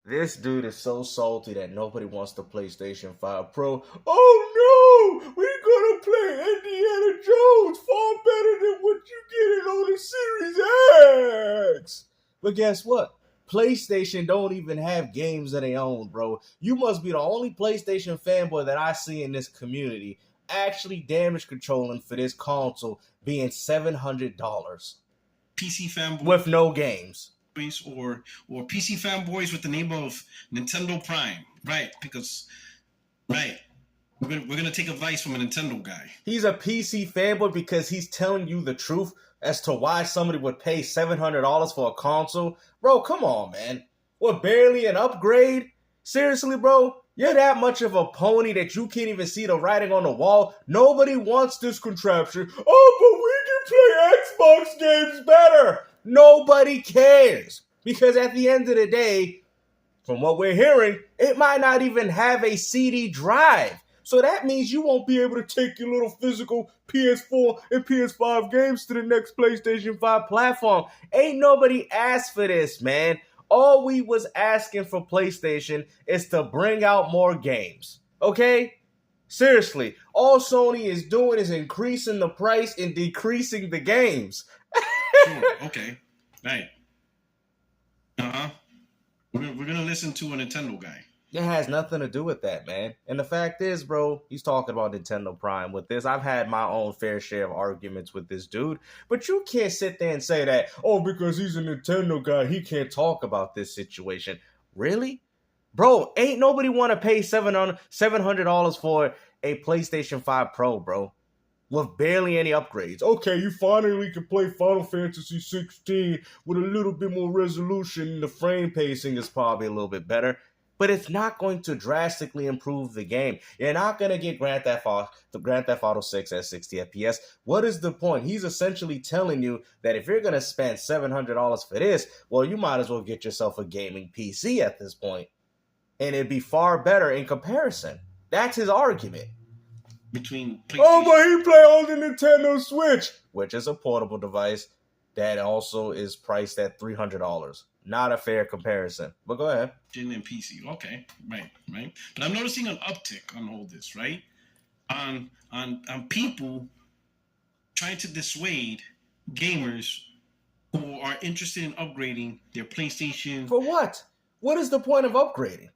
This dude is so salty that nobody wants the PlayStation 5 Pro. Oh no! We're gonna play Indiana Jones far better than what you get on the Series X! But guess what? PlayStation don't even have games of their own, bro. You must be the only PlayStation fanboy that I see in this community actually damage controlling for this console being $700 PC fanboys with no games. Or PC fanboys with the name of Nintendo Prime, right? Because we're gonna take advice from a Nintendo guy. He's a PC fanboy because he's telling you the truth as to why somebody would pay $700 for a console. Bro, come on, man. What, barely an upgrade? Seriously, bro? You're that much of a pony that you can't even see the writing on the wall? Nobody wants this contraption. Oh, but we can play Xbox games better. Nobody cares. Because at the end of the day, from what we're hearing, it might not even have a CD drive. So that means you won't be able to take your little physical PS4 and PS5 games to the next PlayStation 5 platform. Ain't nobody asked for this, man. All we was asking for PlayStation is to bring out more games. Okay? Seriously, all Sony is doing is increasing the price and decreasing the games. Sure, okay. Right. Uh-huh. We're gonna listen to a Nintendo guy. It has nothing to do with that, man. And the fact is, bro, he's talking about Nintendo Prime with this. I've had my own fair share of arguments with this dude, but you can't sit there and say that, oh, because he's a Nintendo guy, he can't talk about this situation. Really? Bro, ain't nobody want to pay $700 for a PlayStation 5 Pro, bro, with barely any upgrades. Okay, you finally can play Final Fantasy 16 with a little bit more resolution. The frame pacing is probably a little bit better. But it's not going to drastically improve the game. You're not going to get Grand Theft Auto 6 at 60 FPS. What is the point? He's essentially telling you that if you're going to spend $700 for this, well, you might as well get yourself a gaming PC at this point. And it'd be far better in comparison. That's his argument. Between PlayStation. Oh, but he play on the Nintendo Switch, which is a portable device that also is priced at $300. Not a fair comparison. But go ahead. And PC. Okay, right. But I'm noticing an uptick on all this, right? On people trying to dissuade gamers who are interested in upgrading their PlayStation. For what? What is the point of upgrading?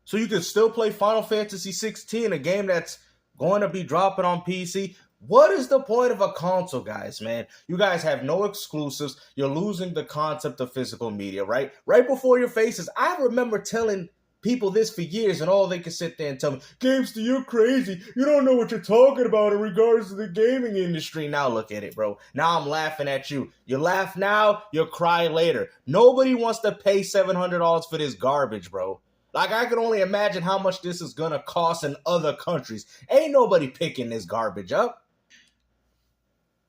So you can still play Final Fantasy 16, a game that's going to be dropping on PC? What is the point of a console, guys, man? You guys have no exclusives. You're losing the concept of physical media, right? Right before your faces. I remember telling people this for years, and all they can sit there and tell me, Gamester, you're crazy. You don't know what you're talking about in regards to the gaming industry. Now look at it, bro. Now I'm laughing at you. You laugh now, you'll cry later. Nobody wants to pay $700 for this garbage, bro. Like, I can only imagine how much this is going to cost in other countries. Ain't nobody picking this garbage up.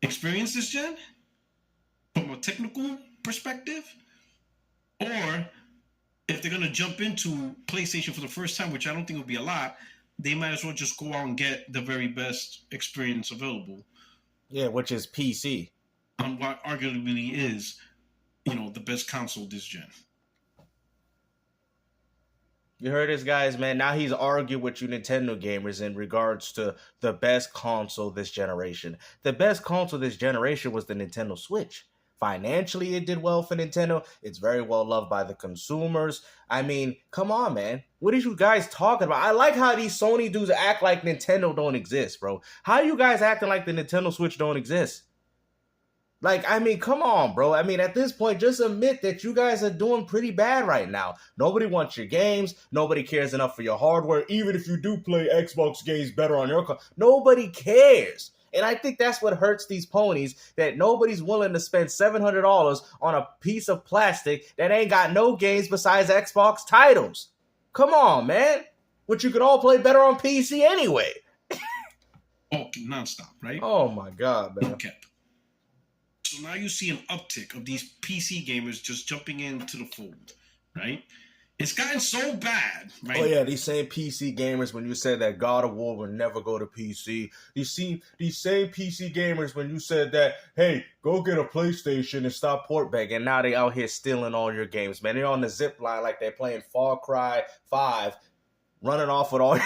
Experience this, Jen, from a technical perspective, or if they're going to jump into PlayStation for the first time, which I don't think would be a lot, they might as well just go out and get the very best experience available. Yeah, which is PC. On what arguably is, the best console this gen. You heard this, guys, man. Now he's arguing with you Nintendo gamers in regards to the best console this generation. The best console this generation was the Nintendo Switch. Financially, it did well for Nintendo. It's very well loved by the consumers. I mean, come on, man. What are you guys talking about? I like how these Sony dudes act like Nintendo don't exist, bro. How are you guys acting like the Nintendo Switch don't exist? Like, I mean, come on, bro. I mean, at this point, just admit that you guys are doing pretty bad right now. Nobody wants your games. Nobody cares enough for your hardware. Even if you do play Xbox games better on your console, nobody cares. And I think that's what hurts these ponies, that nobody's willing to spend $700 on a piece of plastic that ain't got no games besides Xbox titles. Come on, man. Which you could all play better on PC anyway. Okay, nonstop, right? Oh, my God, man. Okay. So now you see an uptick of these PC gamers just jumping into the fold, right? It's gotten so bad, right? Oh yeah, these same PC gamers when you said that God of War would never go to PC. These same PC gamers when you said that, hey, go get a PlayStation and stop port begging. Now they out here stealing all your games, man. They're on the zip line like they're playing Far Cry 5, running off with all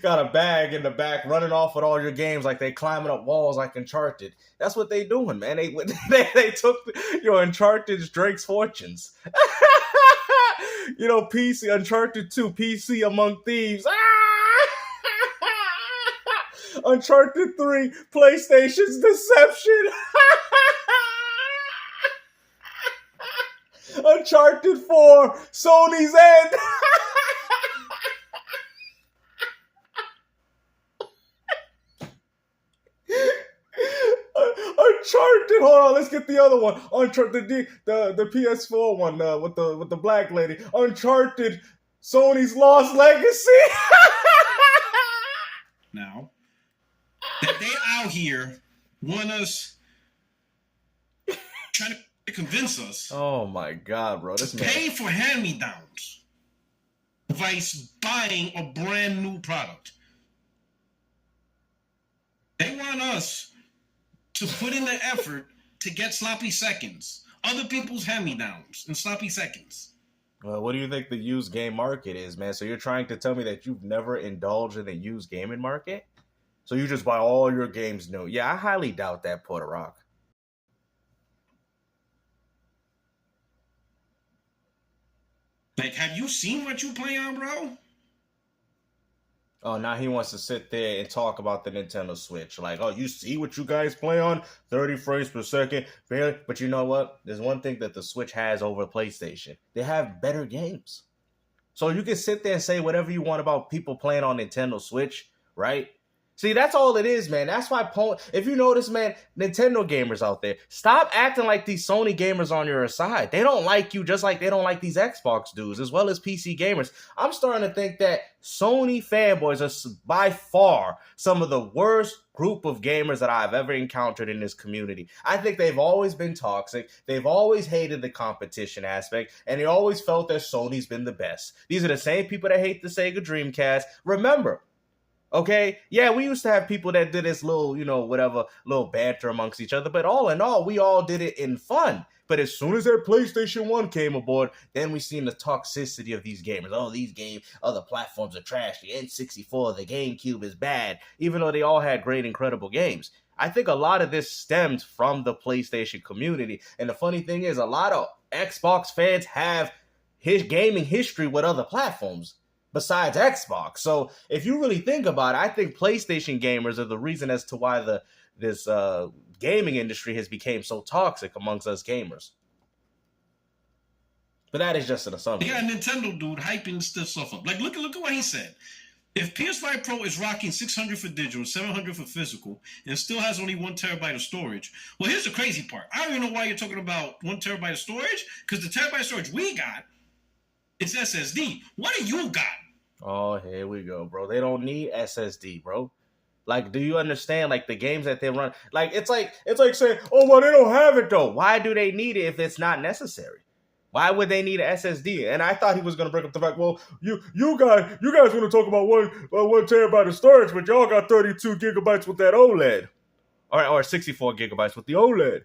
got a bag in the back, running off with all your games like they climbing up walls like Uncharted. That's what they doing, man. They took your Uncharted's Drake's fortunes. PC, Uncharted 2, PC Among Thieves. Uncharted 3, PlayStation's Deception. Uncharted 4, Sony's End. Uncharted. Hold on, let's get the other one. Uncharted, the PS4 one with the black lady. Uncharted, Sony's Lost Legacy. Now that they out here want us trying to convince us. Oh my God, bro! This man pay for hand-me-downs versus buying a brand new product. They want us to put in the effort to get sloppy seconds, other people's hand-me-downs and sloppy seconds. Well, what do you think the used game market is, man? So you're trying to tell me that you've never indulged in the used gaming market? So you just buy all your games new? Yeah, I highly doubt that, Puerto Rock. Like, have you seen what you play on, bro? Oh, now he wants to sit there and talk about the Nintendo Switch. Like, oh, you see what you guys play on? 30 frames per second. Barely. But you know what? There's one thing that the Switch has over PlayStation. They have better games. So you can sit there and say whatever you want about people playing on Nintendo Switch, right? See, that's all it is, man. That's why, if you notice, man, Nintendo gamers out there, stop acting like these Sony gamers on your side. They don't like you just like they don't like these Xbox dudes, as well as PC gamers. I'm starting to think that Sony fanboys are by far some of the worst group of gamers that I've ever encountered in this community. I think they've always been toxic. They've always hated the competition aspect, and they always felt that Sony's been the best. These are the same people that hate the Sega Dreamcast. Remember, okay, yeah, we used to have people that did this little, little banter amongst each other. But all in all, we all did it in fun. But as soon as their PlayStation 1 came aboard, then we seen the toxicity of these gamers. Oh, these other platforms are trash. The N64, the GameCube is bad. Even though they all had great, incredible games. I think a lot of this stems from the PlayStation community. And the funny thing is, a lot of Xbox fans have his gaming history with other platforms besides Xbox. So if you really think about it, I think PlayStation gamers are the reason as to why this gaming industry has become so toxic amongst us gamers. But that is just an assumption. Yeah, Nintendo dude hyping this stuff up. Like, look at what he said. If PS5 Pro is rocking 600 for digital, 700 for physical, and still has only 1 terabyte of storage, well, here's the crazy part. I don't even know why you're talking about 1 terabyte of storage, because the terabyte of storage we got is SSD. What do you got? Oh, here we go, bro. They don't need SSD, bro. Like, do you understand? Like, the games that they run, like, it's like saying, oh, well, they don't have it though. Why do they need it if it's not necessary? Why would they need an SSD? And I thought he was going to bring up the fact, well, you guys want to talk about 1 terabyte of storage, but y'all got 32 gigabytes with that OLED, or 64 gigabytes with the OLED,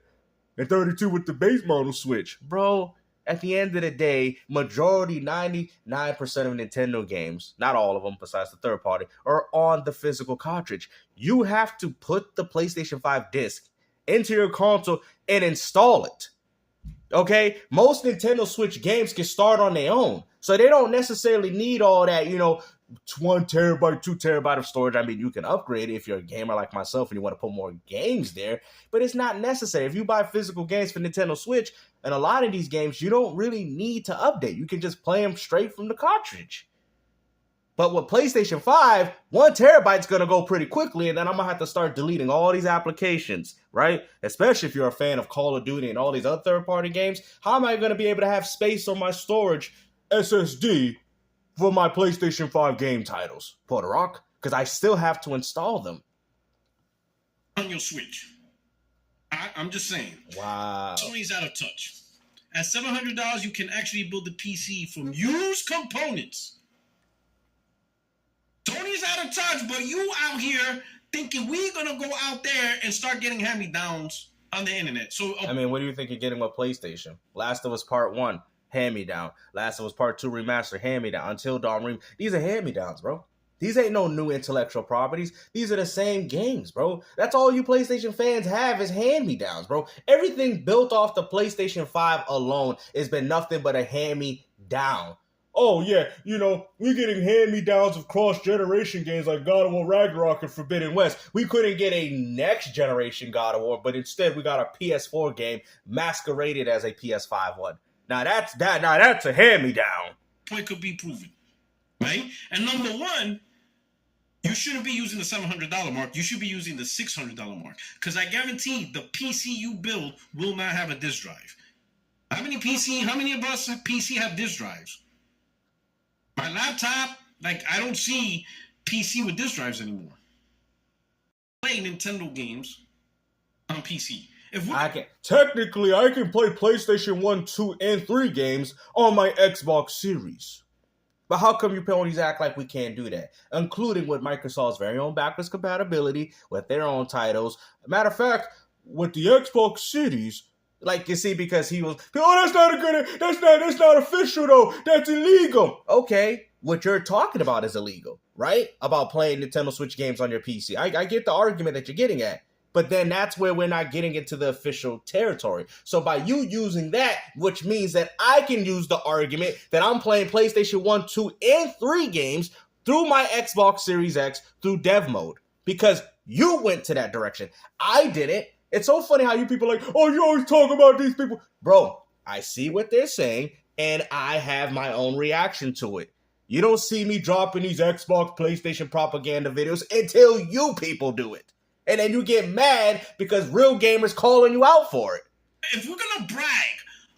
and 32 with the base model Switch, bro. At the end of the day, majority, 99% of Nintendo games, not all of them besides the third party, are on the physical cartridge. You have to put the PlayStation 5 disc into your console and install it. Okay? Most Nintendo Switch games can start on their own. So they don't necessarily need all that, 1 terabyte, 2 terabyte of storage. I mean, you can upgrade it if you're a gamer like myself and you want to put more games there, but it's not necessary. If you buy physical games for Nintendo Switch, and a lot of these games, you don't really need to update. You can just play them straight from the cartridge. But with PlayStation 5, 1 terabyte is going to go pretty quickly, and then I'm going to have to start deleting all these applications, right? Especially if you're a fan of Call of Duty and all these other third-party games. How am I going to be able to have space on my storage SSD for my PlayStation 5 game titles, Puerto Rock? Because I still have to install them. On your Switch. I'm just saying. Wow. Sony's out of touch. At $700, you can actually build the PC from used components. Sony's out of touch, but you out here thinking we're gonna go out there and start getting hand-me-downs on the internet. So I mean, what do you think you're getting with PlayStation? Last of Us Part 1, hand-me-down. Last of Us Part 2 remaster, hand-me-down. Until Dawn these are hand-me-downs, bro. These ain't no new intellectual properties. These are the same games, bro. That's all you PlayStation fans have is hand-me-downs, bro. Everything built off the PlayStation 5 alone has been nothing but a hand-me-down. Oh, yeah, you know, we're getting hand-me-downs of cross-generation games like God of War Ragnarok and Forbidden West. We couldn't get a next-generation God of War, but instead we got a PS4 game masqueraded as a PS5 one. Now that's a hand-me-down. Point could be proven, right? And number one, you shouldn't be using the $700 mark. You should be using the $600 mark. Because I guarantee the PC you build will not have a disk drive. How many of us have PC have disk drives? My laptop, like, I don't see PC with disk drives anymore. Play Nintendo games on PC. Technically, I can play PlayStation 1, 2, and 3 games on my Xbox Series. But how come you ponies act like we can't do that? Including with Microsoft's very own backwards compatibility with their own titles. Matter of fact, with the Xbox Series, like, you see, because he was, that's not official though. That's illegal. Okay, what you're talking about is illegal, right? About playing Nintendo Switch games on your PC. I get the argument that you're getting at. But then that's where we're not getting into the official territory. So by you using that, which means that I can use the argument that I'm playing PlayStation 1, 2, and 3 games through my Xbox Series X through dev mode. Because you went to that direction. I didn't. It's so funny how you people are like, oh, you always talk about these people. Bro, I see what they're saying, and I have my own reaction to it. You don't see me dropping these Xbox, PlayStation propaganda videos until you people do it. And then you get mad because real gamers calling you out for it. If we're going to brag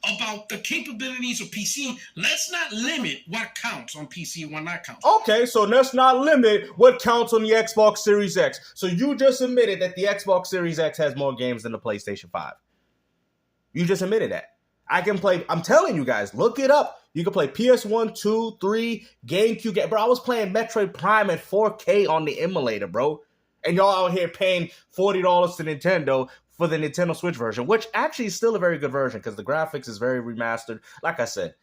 about the capabilities of PC, let's not limit what counts on PC and what not counts. Okay, so let's not limit what counts on the Xbox Series X. So you just admitted that the Xbox Series X has more games than the PlayStation 5. You just admitted that. I can play, I'm telling you guys, look it up. You can play PS1, 2, 3, GameCube. Bro, I was playing Metroid Prime at 4K on the emulator, bro. And y'all out here paying $40 to Nintendo for the Nintendo Switch version, which actually is still a very good version because the graphics is very remastered. Like I said,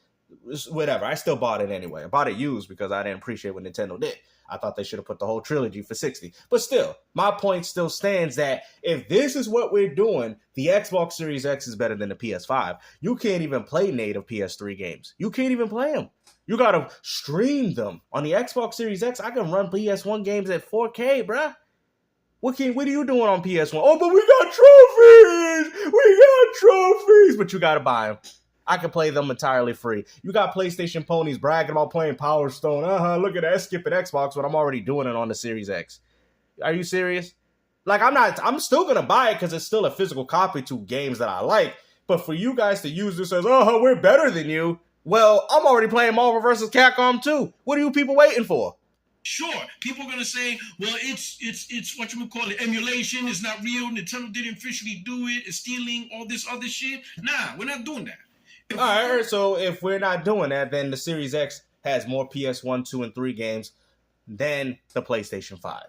whatever. I still bought it anyway. I bought it used because I didn't appreciate what Nintendo did. I thought they should have put the whole trilogy for $60. But still, my point still stands that if this is what we're doing, the Xbox Series X is better than the PS5. You can't even play native PS3 games. You can't even play them. You gotta stream them. On the Xbox Series X, I can run PS1 games at 4K, bruh. What are you doing on PS1? Oh, but we got trophies! We got trophies! But you gotta buy them. I can play them entirely free. You got PlayStation ponies bragging about playing Power Stone. Look at that, skipping Xbox when I'm already doing it on the Series X. Are you serious? Like, I'm still gonna buy it because it's still a physical copy to games that I like. But for you guys to use this as, oh, we're better than you. Well, I'm already playing Marvel vs. Capcom 2. What are you people waiting for? Sure, people are gonna say, well, it's what you would call it, emulation. It's not real. Nintendo didn't officially do it. It's stealing all this other shit. Nah, we're not doing that. All right, so if we're not doing that, then the Series X has more PS1, 2, and 3 games than the PlayStation 5.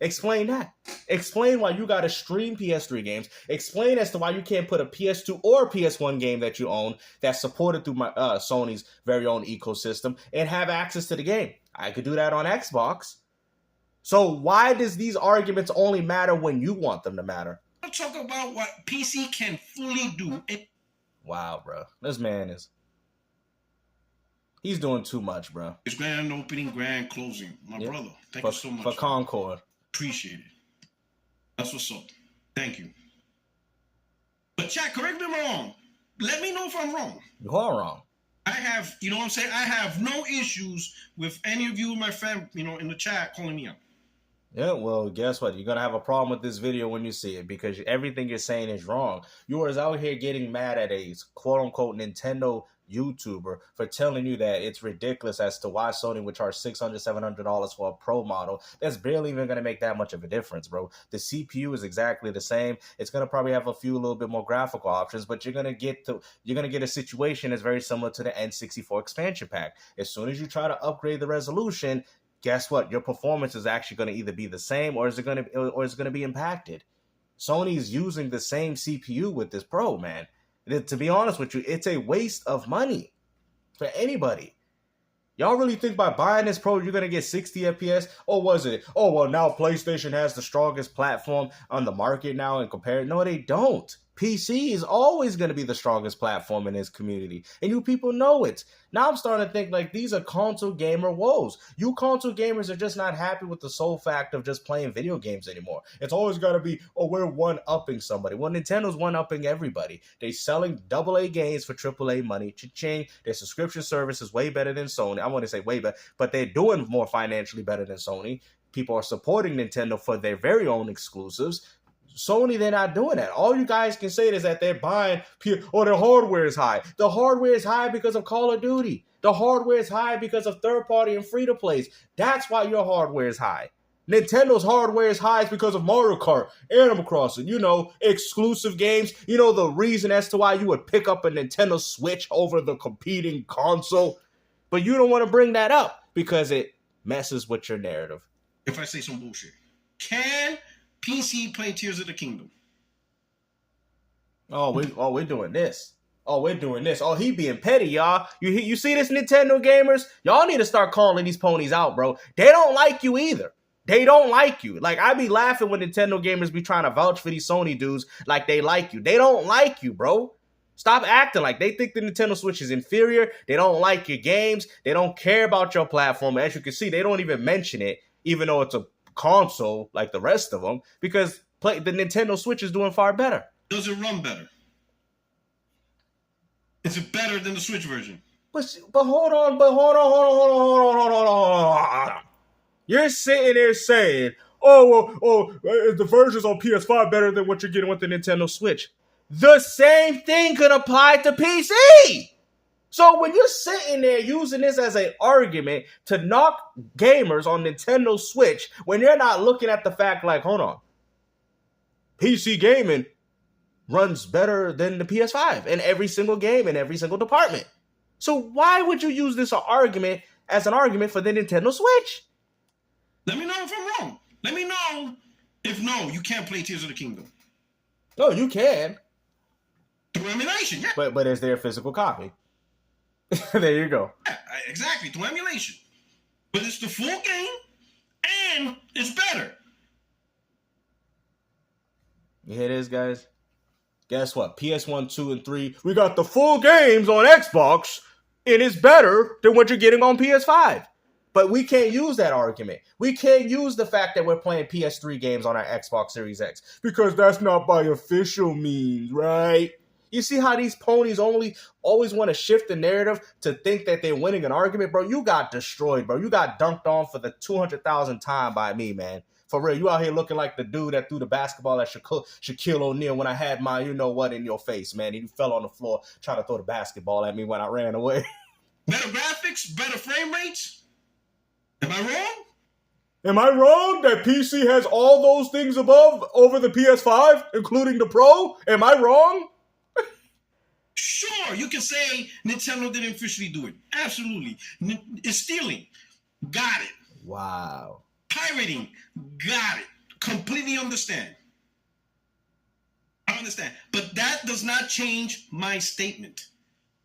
Explain that. Explain why you got to stream PS3 games. Explain as to why you can't put a PS2 or PS1 game that you own that's supported through my Sony's very own ecosystem and have access to the game. I could do that on Xbox. So why does these arguments only matter when you want them to matter? I'm talking about what PC can fully do. Wow, bro. This man is... He's doing too much, bro. It's grand opening, grand closing. My brother, thank you so much. For Concord. Appreciate it. That's what's up. Thank you. But chat, correct me if I'm wrong. Let me know if I'm wrong. You are wrong. I have, you know what I'm saying? I have no issues with any of you in my fam, in the chat calling me out. Yeah, well, guess what? You're going to have a problem with this video when you see it because everything you're saying is wrong. You are out here getting mad at a quote-unquote Nintendo YouTuber for telling you that it's ridiculous as to why Sony would charge $600, $700 for a Pro model. That's barely even going to make that much of a difference, bro. The CPU is exactly the same. It's going to probably have a few little bit more graphical options, but you're going to get a situation that's very similar to the N64 expansion pack. As soon as you try to upgrade the resolution, guess what? Your performance is actually going to either be the same or is it going to be impacted. Sony's using the same CPU with this Pro, man. To be honest with you, it's a waste of money for anybody. Y'all really think by buying this Pro, you're going to get 60 FPS? Or was it? Oh, well, now PlayStation has the strongest platform on the market now and compare it. No, they don't. PC is always going to be the strongest platform in this community. And you people know it. Now I'm starting to think like these are console gamer woes. You console gamers are just not happy with the sole fact of just playing video games anymore. It's always got to be, oh, we're one-upping somebody. Well, Nintendo's one-upping everybody. They're selling AA games for AAA money. Cha-ching. Their subscription service is way better than Sony. I want to say way better, but they're doing more financially better than Sony. People are supporting Nintendo for their very own exclusives. Sony, they're not doing that. All you guys can say is that they're buying, or their hardware is high. The hardware is high because of Call of Duty. The hardware is high because of third-party and free-to-plays. That's why your hardware is high. Nintendo's hardware is high because of Mario Kart, Animal Crossing, exclusive games. The reason as to why you would pick up a Nintendo Switch over the competing console. But you don't want to bring that up because it messes with your narrative. If I say some bullshit, can PC play Tears of the Kingdom? We're doing this. We're doing this. He being petty, y'all. You see this, Nintendo gamers? Y'all need to start calling these ponies out, bro. They don't like you either. They don't like you. Like, I be laughing when Nintendo gamers be trying to vouch for these Sony dudes like they like you. They don't like you, bro. Stop acting like they think the Nintendo Switch is inferior. They don't like your games. They don't care about your platform. As you can see, they don't even mention it, even though it's a console like the rest of them, because the Nintendo Switch is doing far better. Does it run better? Is it better than the Switch version? But hold on. You're sitting there saying, is the versions on PS5 better than what you're getting with the Nintendo Switch? The same thing could apply to PC. So when you're sitting there using this as an argument to knock gamers on Nintendo Switch, when you're not looking at the fact like, hold on, PC gaming runs better than the PS5 in every single game, in every single department. So why would you use this argument as an argument for the Nintendo Switch? Let me know if I'm wrong. Let me know if you can't play Tears of the Kingdom. No, you can. Through emulation, yeah. But is there a physical copy? There you go. Yeah, exactly, through emulation. But it's the full game, and it's better. You hear this, guys? Guess what? PS1, 2, and 3, we got the full games on Xbox, and it's better than what you're getting on PS5. But we can't use that argument. We can't use the fact that we're playing PS3 games on our Xbox Series X, because that's not by official means, right? You see how these ponies always want to shift the narrative to think that they're winning an argument? Bro, you got destroyed, bro. You got dunked on for the 200,000th time by me, man. For real, you out here looking like the dude that threw the basketball at Shaquille O'Neal when I had my you-know-what in your face, man. And you fell on the floor trying to throw the basketball at me when I ran away. Better graphics, better frame rates? Am I wrong? Am I wrong that PC has all those things over the PS5, including the Pro? Am I wrong? Sure, you can say Nintendo didn't officially do it. Absolutely. It's stealing. Got it. Wow. Pirating. Got it. Completely understand. I understand. But that does not change my statement.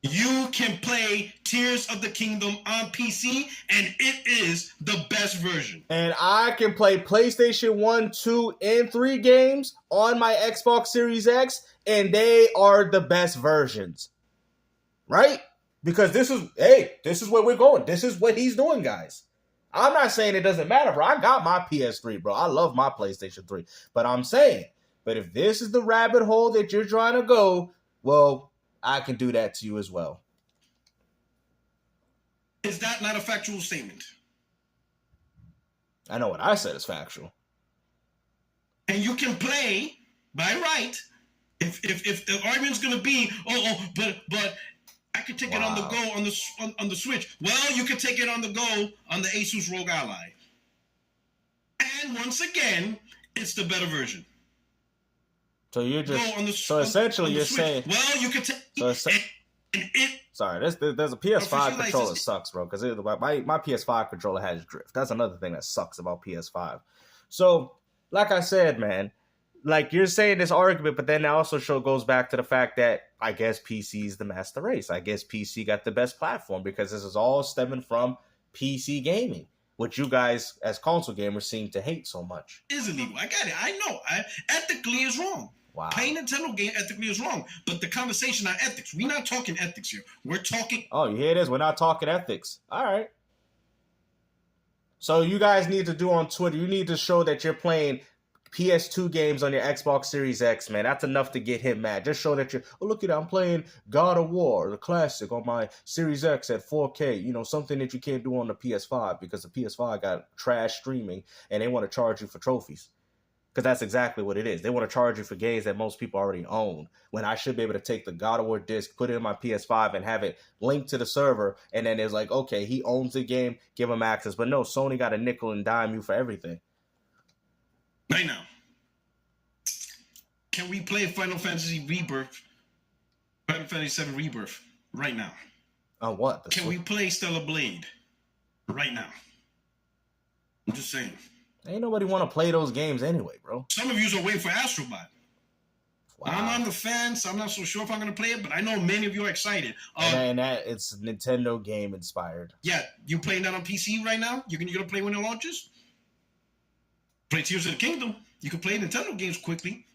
You can play Tears of the Kingdom on PC, and it is the best version. And I can play PlayStation 1, 2, and 3 games on my Xbox Series X, and they are the best versions. Right? Because this is where we're going. This is what he's doing, guys. I'm not saying it doesn't matter, bro. I got my PS3, bro. I love my PlayStation 3. But I'm saying, if this is the rabbit hole that you're trying to go, well, I can do that to you as well. Is that not a factual statement? I know what I said is factual. And you can play by right. If the argument's gonna be, but I could take it on the go on the Switch. Well, you could take it on the go on the Asus ROG Ally. And once again, it's the better version. So you're just essentially you're Switch. saying. Well, you could take. Sorry, there's a PS5 controller that sucks, bro. Because my PS5 controller has drift. That's another thing that sucks about PS5. So, like I said, man, like you're saying this argument, but then that also goes back to the fact that I guess PC is the master race. I guess PC got the best platform because this is all stemming from PC gaming, which you guys as console gamers seem to hate so much. It is illegal. I get it. I know. Ethically is wrong. Wow. Playing Nintendo game ethically is wrong. But the conversation on ethics, we're not talking ethics here. We're talking. Oh, here it is. We're not talking ethics. All right. So you guys need to do on Twitter, you need to show that you're playing PS2 games on your Xbox Series X, man. That's enough to get him mad. Just show that you're, oh, look at that, I'm playing God of War, the classic, on my Series X at 4K. You know, something that you can't do on the PS5 because the PS5 got trash streaming and they want to charge you for trophies. Because that's exactly what it is. They want to charge you for games that most people already own. When I should be able to take the God of War disc, put it in my PS5, and have it linked to the server. And then it's like, okay, he owns the game, give him access. But no, Sony got a nickel and dime you for everything. Right now. Can we play Final Fantasy Rebirth? Final Fantasy VII Rebirth right now. On what? Can we play Stellar Blade right now? I'm just saying. Ain't nobody want to play those games anyway, bro. Some of you are waiting for Astrobot. Wow. I'm on the fence. I'm not so sure if I'm going to play it, but I know many of you are excited. And that it's Nintendo game inspired. Yeah, you playing that on PC right now? You're gonna play when it launches? Play Tears of the Kingdom. You can play Nintendo games quickly.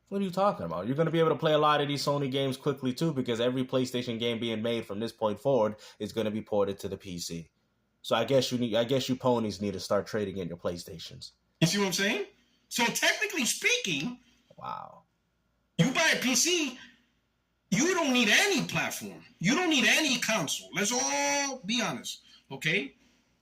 What are you talking about? You're going to be able to play a lot of these Sony games quickly too, because every PlayStation game being made from this point forward is going to be ported to the PC. So I guess you ponies need to start trading in your PlayStations. You see what I'm saying? So technically speaking, wow. You buy a PC, you don't need any platform. You don't need any console. Let's all be honest, okay?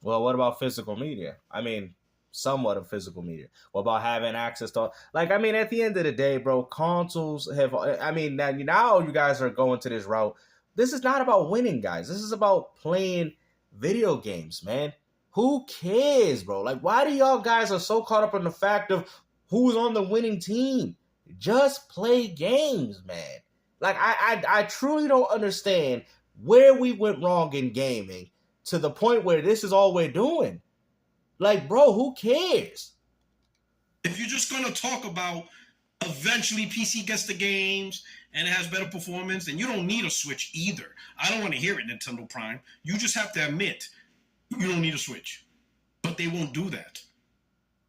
Well, what about physical media? I mean, somewhat of physical media. What about having access to, like, I mean, at the end of the day, bro, consoles have, I mean, now you guys are going to this route. This is not about winning, guys. This is about playing video games, man. Who cares, bro? Like, why do y'all guys are so caught up in the fact of who's on the winning team? Just play games, man. Like, I truly don't understand where we went wrong in gaming to the point where this is all we're doing. Like, bro, who cares? If you're just going to talk about eventually PC gets the games and it has better performance, then you don't need a Switch either. I don't want to hear it, Nintendo Prime. You just have to admit you don't need a Switch. But they won't do that.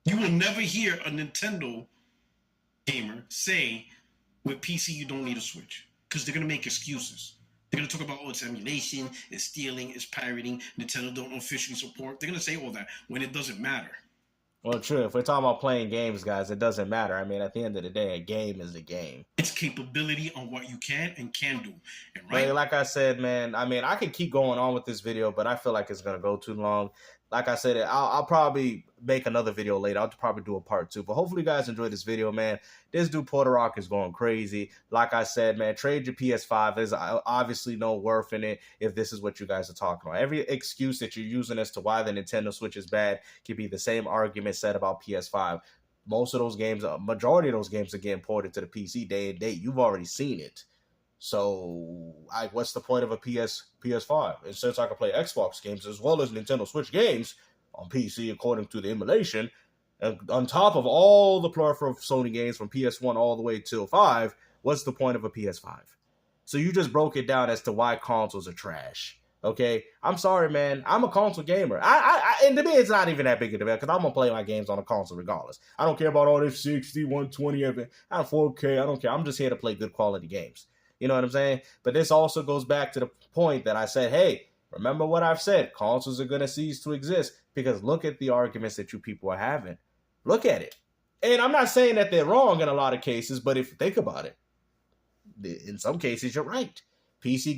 You will never hear a Nintendo gamer say with PC you don't need a Switch, because they're going to make excuses. They're going to talk about, oh, it's emulation, it's stealing, it's pirating, Nintendo don't officially support. They're going to say all that when it doesn't matter. Well, true. If we're talking about playing games, guys, it doesn't matter. I mean, at the end of the day, a game is a game. It's capability on what you can and can do. And right? Like I said, man, I mean, I could keep going on with this video, but I feel like it's going to go too long. Like I said, I'll probably make another video later. I'll probably do a part 2. But hopefully you guys enjoyed this video, man. This dude, Puerto is going crazy. Like I said, man, trade your PS5. There's obviously no worth in it if this is what you guys are talking about. Every excuse that you're using as to why the Nintendo Switch is bad could be the same argument said about PS5. Most of those games, a majority of those games are getting ported to the PC day and date. You've already seen it. So, what's the point of a PS5? And since I can play Xbox games as well as Nintendo Switch games on PC according to the emulation, and on top of all the plethora of Sony games from PS1 all the way till 5, what's the point of a PS5? So you just broke it down as to why consoles are trash. Okay? I'm sorry, man. I'm a console gamer. And to me, it's not even that big of a deal because I'm going to play my games on a console regardless. I don't care about all this 60, 120, I'm 4K. I don't care. I'm just here to play good quality games. You know what I'm saying? But this also goes back to the point that I said, hey, remember what I've said. Consoles are going to cease to exist because look at the arguments that you people are having. Look at it. And I'm not saying that they're wrong in a lot of cases, but if you think about it, in some cases, you're right. PC